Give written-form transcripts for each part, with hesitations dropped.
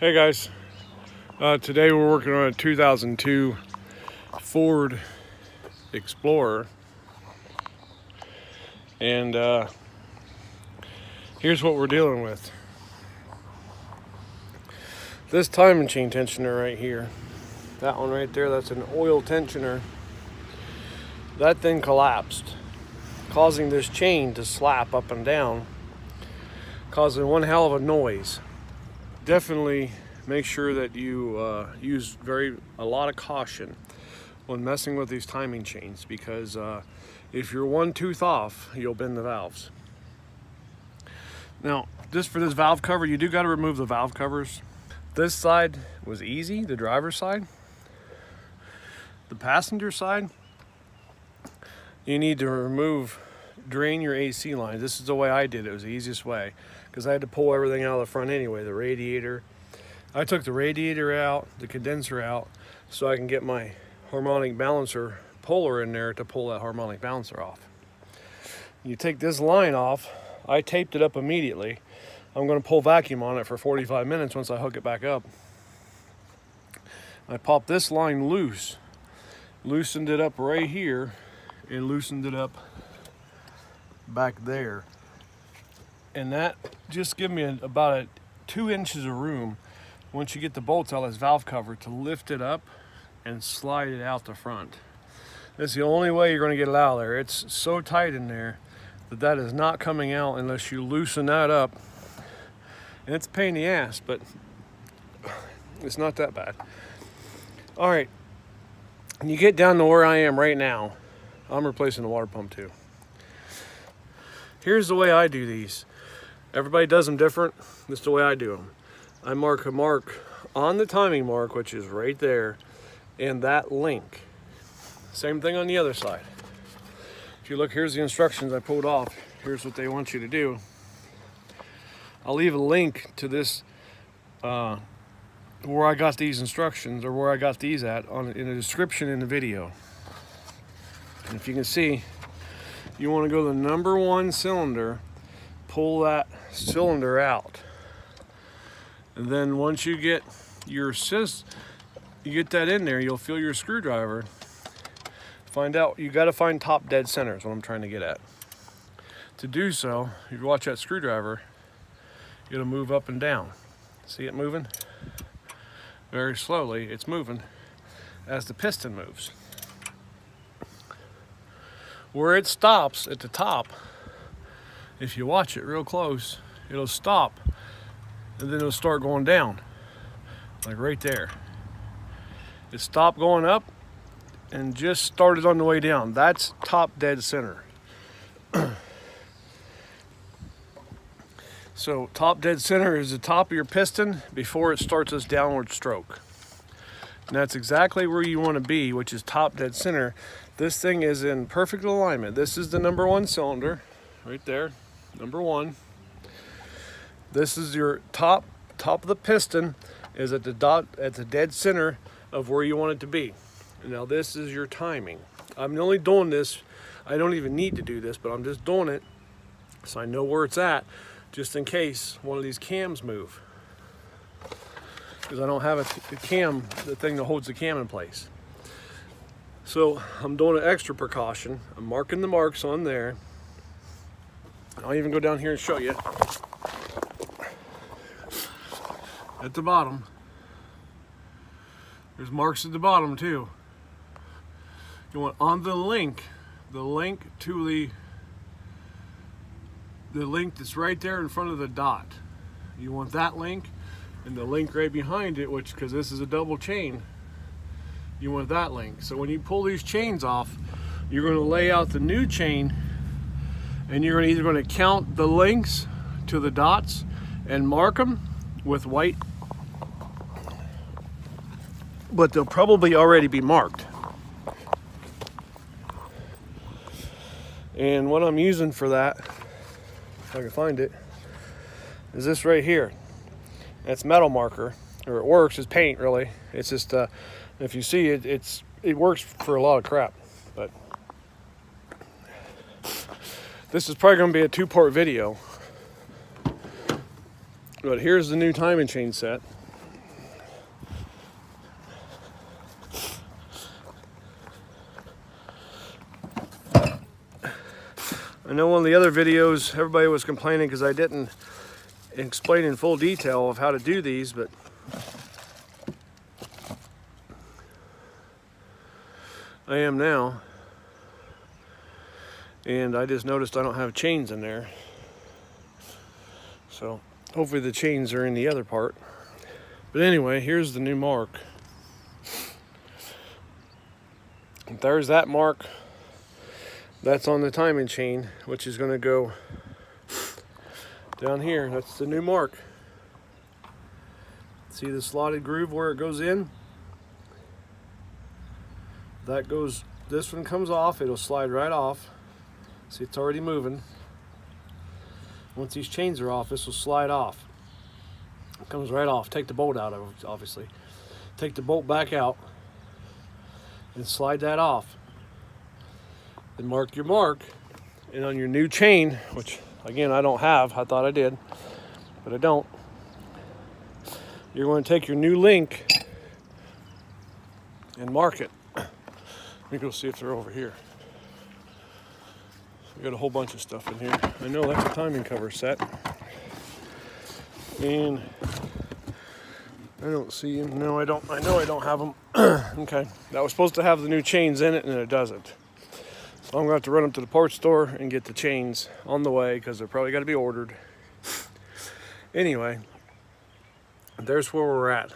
Hey guys, today we're working on a 2002 Ford Explorer, and here's what we're dealing with. This timing chain tensioner right here, that one right there, that's an oil tensioner. That thing collapsed, causing this chain to slap up and down, causing one hell of a noise. Definitely make sure that you use a lot of caution when messing with these timing chains, because if you're one tooth off, you'll bend the valves. Now, just for this valve cover, you do got to remove the valve covers. This side was easy, the driver's side. The passenger side, you need to drain your AC line. This is the way I did it. It was the easiest way, because I had to pull everything out of the front anyway. The radiator, I took the radiator out, the condenser out, so I can get my harmonic balancer puller in there to pull that harmonic balancer off. You take this line off. I taped it up immediately. I'm going to pull vacuum on it for 45 minutes once I hook it back up. I popped this line loose, loosened it up right here, and loosened it up back there, and that just give me about 2 inches of room once you get the bolts out of this valve cover to lift it up and slide it out the front. That's the only way you're going to get it out of there. It's so tight in there that is not coming out unless you loosen that up, and it's a pain in the ass, but it's not that bad. All right, when you get down to where I am right now, I'm replacing the water pump too. Here's the way I do these. Everybody does them different. This is the way I do them. I mark a mark on the timing mark, which is right there, and that link. Same thing on the other side. If you look, here's the instructions I pulled off. Here's what they want you to do. I'll leave a link to this, where I got these instructions, or where I got these at, in the description in the video. And if you can see, you want to go to the number 1 cylinder, pull that cylinder out, and then once you get you get that in there, you'll feel your screwdriver. Find out, you got to find top dead center is what I'm trying to get at. To do so, if you watch that screwdriver, it'll move up and down. See it moving? Very slowly, it's moving as the piston moves. Where it stops at the top, if you watch it real close, it'll stop, and then it'll start going down, like right there. It stopped going up and just started on the way down. That's top dead center. So top dead center is the top of your piston before it starts its downward stroke. And that's exactly where you want to be, which is top dead center. This thing is in perfect alignment. This is the number 1 cylinder, right there, number 1. This is your top of the piston is at the dead center of where you want it to be. And now this is your timing. I'm only doing this, I don't even need to do this, but I'm just doing it so I know where it's at, just in case one of these cams move. Because I don't have the thing that holds the cam in place. So I'm doing an extra precaution. I'm marking the marks on there. I'll even go down here and show you. At the bottom, there's marks at the bottom too. You want on the link to the link that's right there in front of the dot. You want that link, and the link right behind it, which, because this is a double chain, you want that link. So when you pull these chains off, you're going to lay out the new chain, and you're either going to count the links to the dots and mark them with white, but they'll probably already be marked. And what I'm using for that, if I can find it, is this right here. That's metal marker, or it works as paint really. It's just if you see it, it works for a lot of crap. But this is probably going to be a 2-part video. But here's the new timing chain set. I know one of the other videos everybody was complaining because I didn't explain in full detail of how to do these, but I am now. And I just noticed I don't have chains in there. So hopefully the chains are in the other part. But anyway, here's the new mark. There's that mark. That's on the timing chain, which is going to go down here. That's the new mark. See the slotted groove where it goes in? That goes, this one comes off, it'll slide right off. See, it's already moving. Once these chains are off, this will slide off. It comes right off. Take the bolt out, obviously. Take the bolt back out and slide that off. Then mark your mark, and on your new chain, which again I don't have, I thought I did, but I don't. You're going to take your new link and mark it. Let me go see if they're over here. We got a whole bunch of stuff in here. I know that's a timing cover set. And I don't see them. No, I don't. I know I don't have them. Okay. That was supposed to have the new chains in it, and it doesn't. So I'm going to have to run up to the parts store and get the chains on the way because they're probably got to be ordered. Anyway, there's where we're at.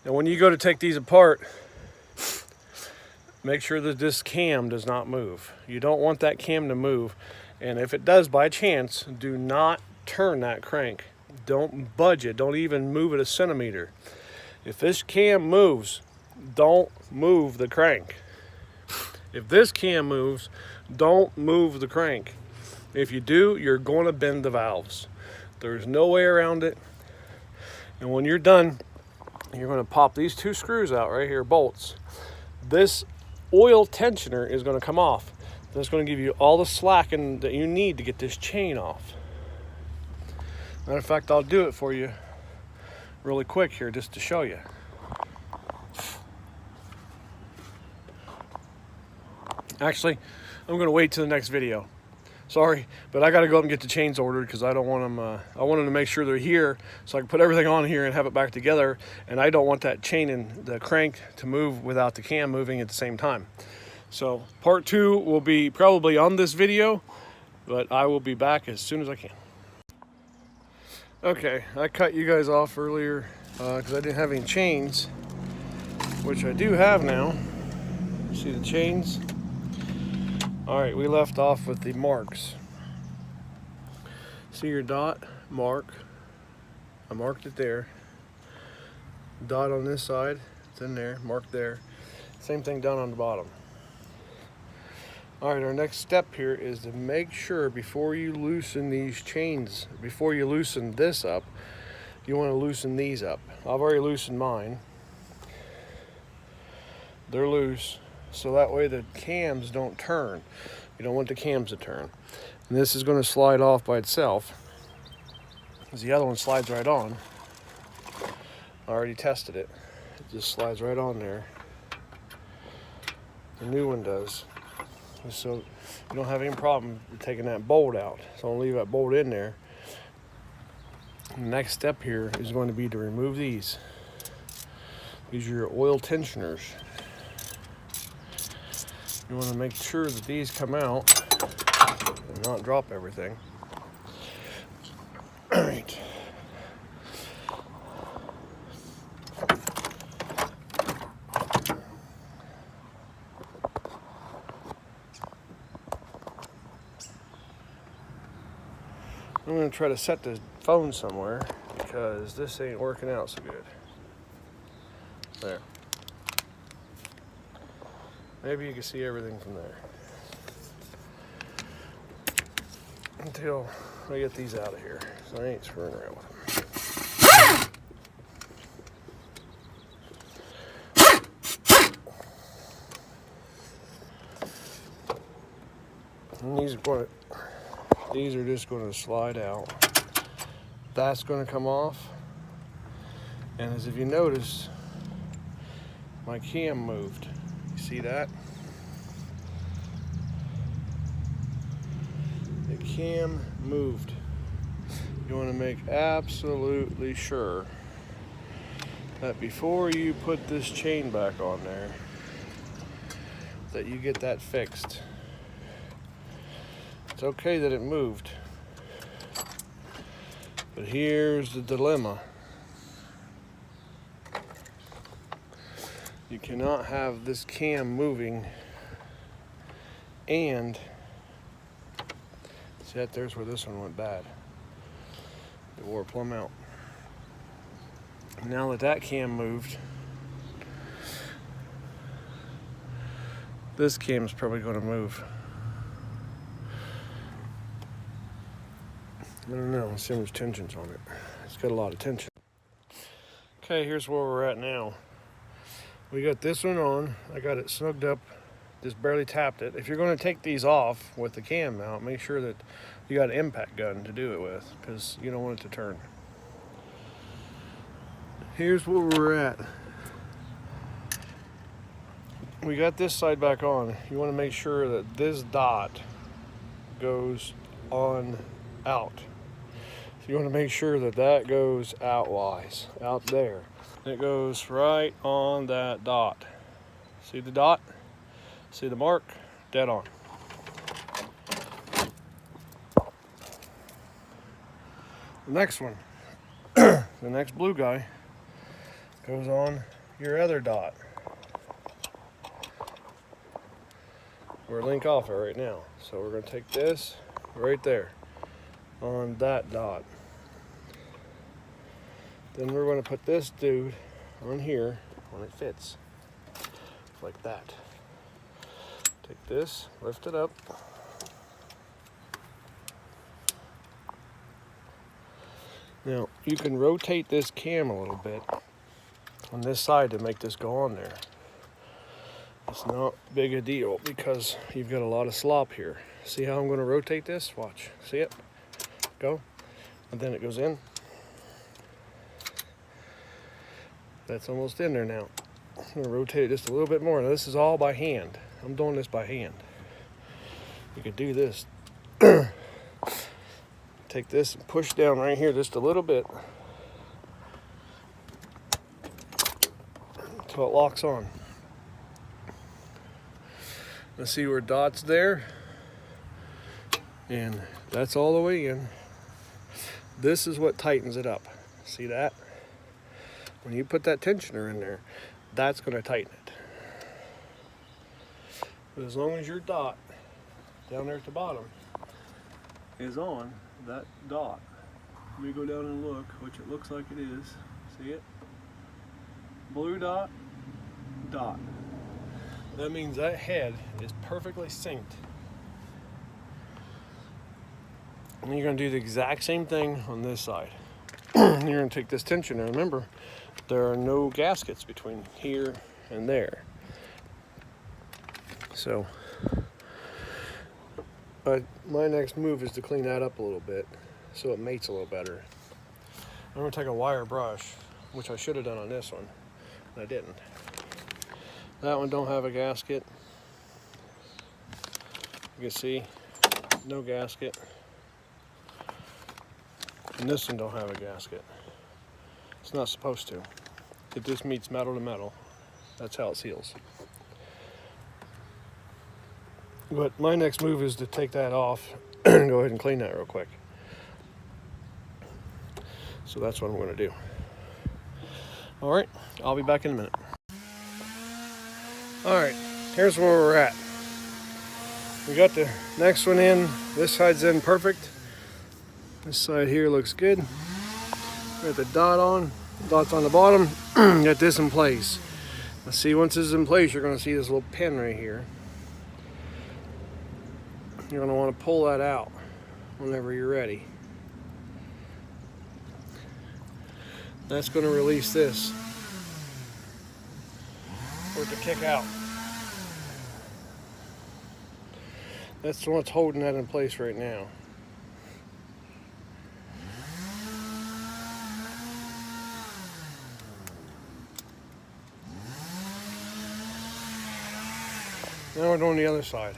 Now, when you go to take these apart, make sure that this cam does not move. You don't want that cam to move. And if it does by chance, do not turn that crank. Don't budge it. Don't even move it a centimeter. If this cam moves, don't move the crank. If this cam moves, don't move the crank. If you do, you're going to bend the valves. There's no way around it. And when you're done, you're going to pop these two screws out right here, bolts. This oil tensioner is going to come off. That's going to give you all the slacking that you need to get this chain off. Matter of fact, I'll do it for you really quick here just to show you. Actually, I'm going to wait till the next video. Sorry, but I got to go up and get the chains ordered because I don't want them. I want them to make sure they're here so I can put everything on here and have it back together. And I don't want that chain and the crank to move without the cam moving at the same time. So part 2 will be probably on this video, but I will be back as soon as I can. Okay, I cut you guys off earlier because I didn't have any chains, which I do have now. See the chains? All right, we left off with the marks. See your dot, mark. I marked it there. Dot on this side, it's in there, marked there. Same thing down on the bottom. All right, our next step here is to make sure before you loosen these chains, before you loosen this up, you want to loosen these up. I've already loosened mine. They're loose. So that way the cams don't turn. You don't want the cams to turn. And this is going to slide off by itself, because the other one slides right on. I already tested it. It just slides right on there. The new one does. And so you don't have any problem taking that bolt out. So I'll leave that bolt in there. The next step here is going to be to remove these. These are your oil tensioners. You want to make sure that these come out and not drop everything. All right. I'm going to try to set the phone somewhere because this ain't working out so good. There. Maybe you can see everything from there. Until I get these out of here. So I ain't screwing around with them. And these are just going to slide out. That's going to come off. And as if you notice, my cam moved. See that? cam moved. You want to make absolutely sure that before you put this chain back on there, that you get that fixed. It's okay that it moved, but here's the dilemma. You cannot have this cam moving and see that there's where this one went bad. It wore plumb out. Now that that cam moved, this cam is probably going to move. I don't know, let's see how much tension's on it. It's got a lot of tension. Okay, here's where we're at now. We got this one on. I got it snugged up, just barely tapped it. If you're going to take these off with the cam mount, make sure that you got an impact gun to do it with, because you don't want it to turn. Here's where we're at. We got this side back on. You want to make sure that this dot goes on out. So you want to make sure that that goes outwise, out there. It goes right on that dot. See the dot? See the mark? Dead on. The next one, the next blue guy, goes on your other dot. We're link off it right now. So we're going to take this right there on that dot. Then we're going to put this dude on here when it fits, like that. Take this, lift it up. Now, you can rotate this cam a little bit on this side to make this go on there. It's not big a deal because you've got a lot of slop here. See how I'm going to rotate this? Watch. See it? Go. And then it goes in. That's almost in there now. I'm going to rotate it just a little bit more. Now, this is all by hand. I'm doing this by hand. You could do this. Take this and push down right here just a little bit until it locks on. Let's see where dot's there. And that's all the way in. This is what tightens it up. See that? When you put that tensioner in there, that's going to tighten it. But as long as your dot down there at the bottom is on that dot, let me go down and look, which it looks like it is. See it? Blue dot, dot. That means that head is perfectly synced. And you're going to do the exact same thing on this side. You're going to take this tensioner. Remember, there are no gaskets between here and there. So, my next move is to clean that up a little bit so it mates a little better. I'm going to take a wire brush, which I should have done on this one, but I didn't. That one don't have a gasket. You can see, no gasket. And this one don't have a gasket. It's not supposed to. It just meets metal to metal. That's how it seals. But my next move is to take that off and go ahead and clean that real quick. So that's what I'm going to do. All right, I'll be back in a minute. All right, here's where we're at. We got the next one in. This side's in perfect. This side here looks good. Got the dot on. Dot's on the bottom. Got this in place. Let's see, once this is in place, you're going to see this little pin right here. You're going to want to pull that out whenever you're ready. That's going to release this for it to kick out. That's what's holding that in place right now. Now we're doing the other side.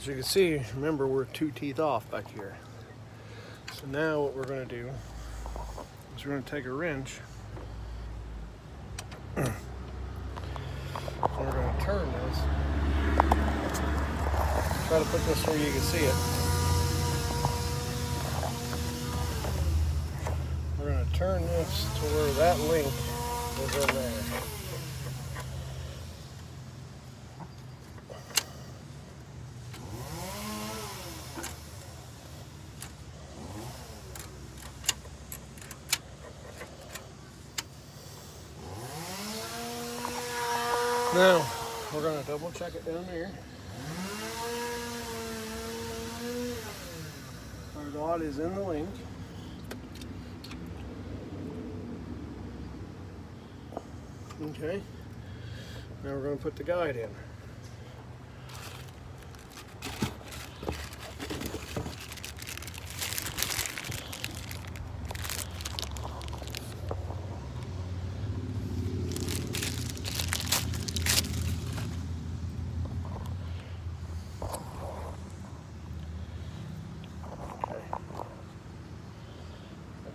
As you can see, remember we're 2 teeth off back here. So now what we're going to do is we're going to take a wrench and we're going to turn this. Try to put this where you can see it. We're going to turn this to where that link is in there. Now, we're going to double check it down there. Our dot is in the link. Okay. Now we're going to put the guide in.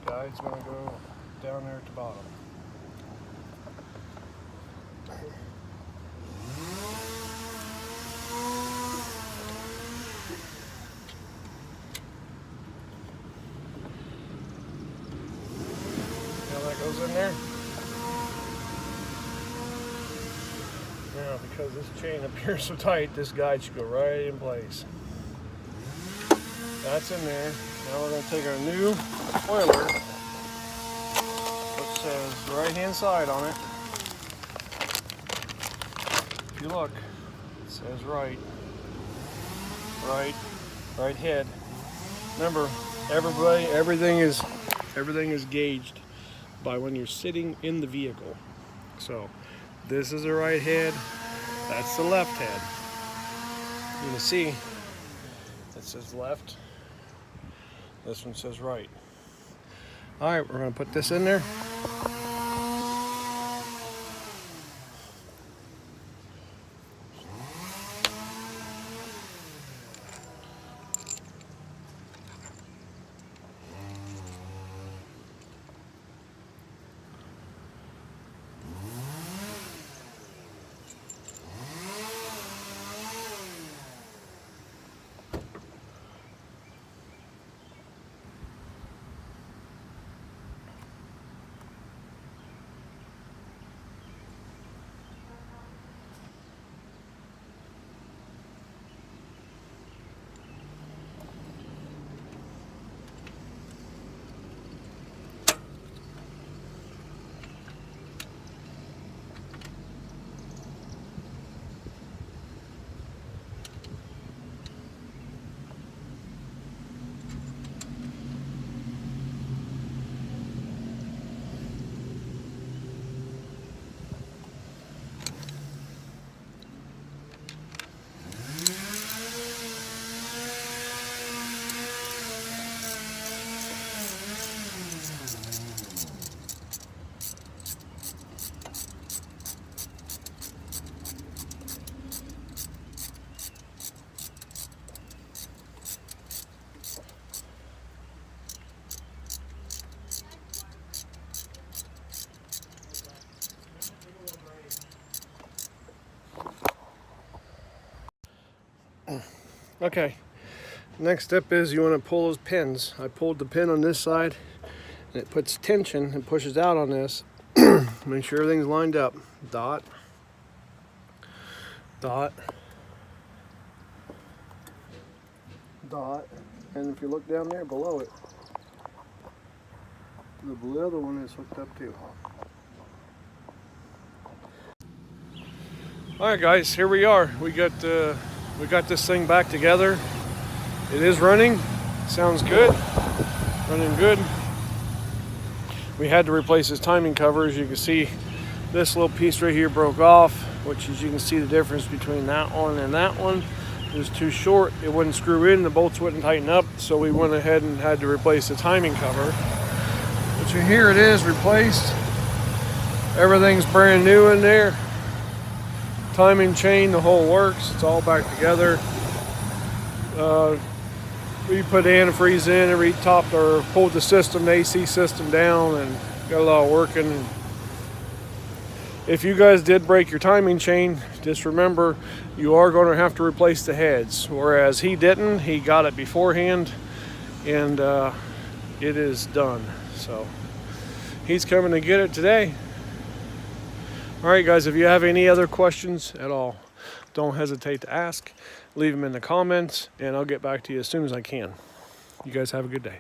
Guide's going to go down there at the bottom. Now that goes in there. Now because this chain up here is so tight, this guide should go right in place. That's in there. Now we're going to take our new oiler, which says right hand side on it. If you look, it says right head. Remember, everything is gauged by when you're sitting in the vehicle. So this is the right head, that's the left head. You can see it says left. This one says right. All right, we're going to put this in there. Okay, next step is you want to pull those pins. I pulled the pin on this side and it puts tension and pushes out on this. Make sure everything's lined up. Dot, dot, dot, and if you look down there below it, the other one is hooked up too. Alright guys, here we are. We got this thing back together. It is running. Sounds good. Running good. We had to replace this timing cover. As you can see, this little piece right here broke off, which as you can see the difference between that one and that one. It was too short. It wouldn't screw in. The bolts wouldn't tighten up. So we went ahead and had to replace the timing cover. But here it is replaced. Everything's brand new in there. Timing chain, the whole works. It's all back together. We put antifreeze in and retopped or pulled the system, the AC system down, and got it all working. If you guys did break your timing chain, just remember you are going to have to replace the heads, whereas he didn't. He got it beforehand, and it is done. So he's coming to get it today. All right, guys, if you have any other questions at all, don't hesitate to ask. Leave them in the comments, and I'll get back to you as soon as I can. You guys have a good day.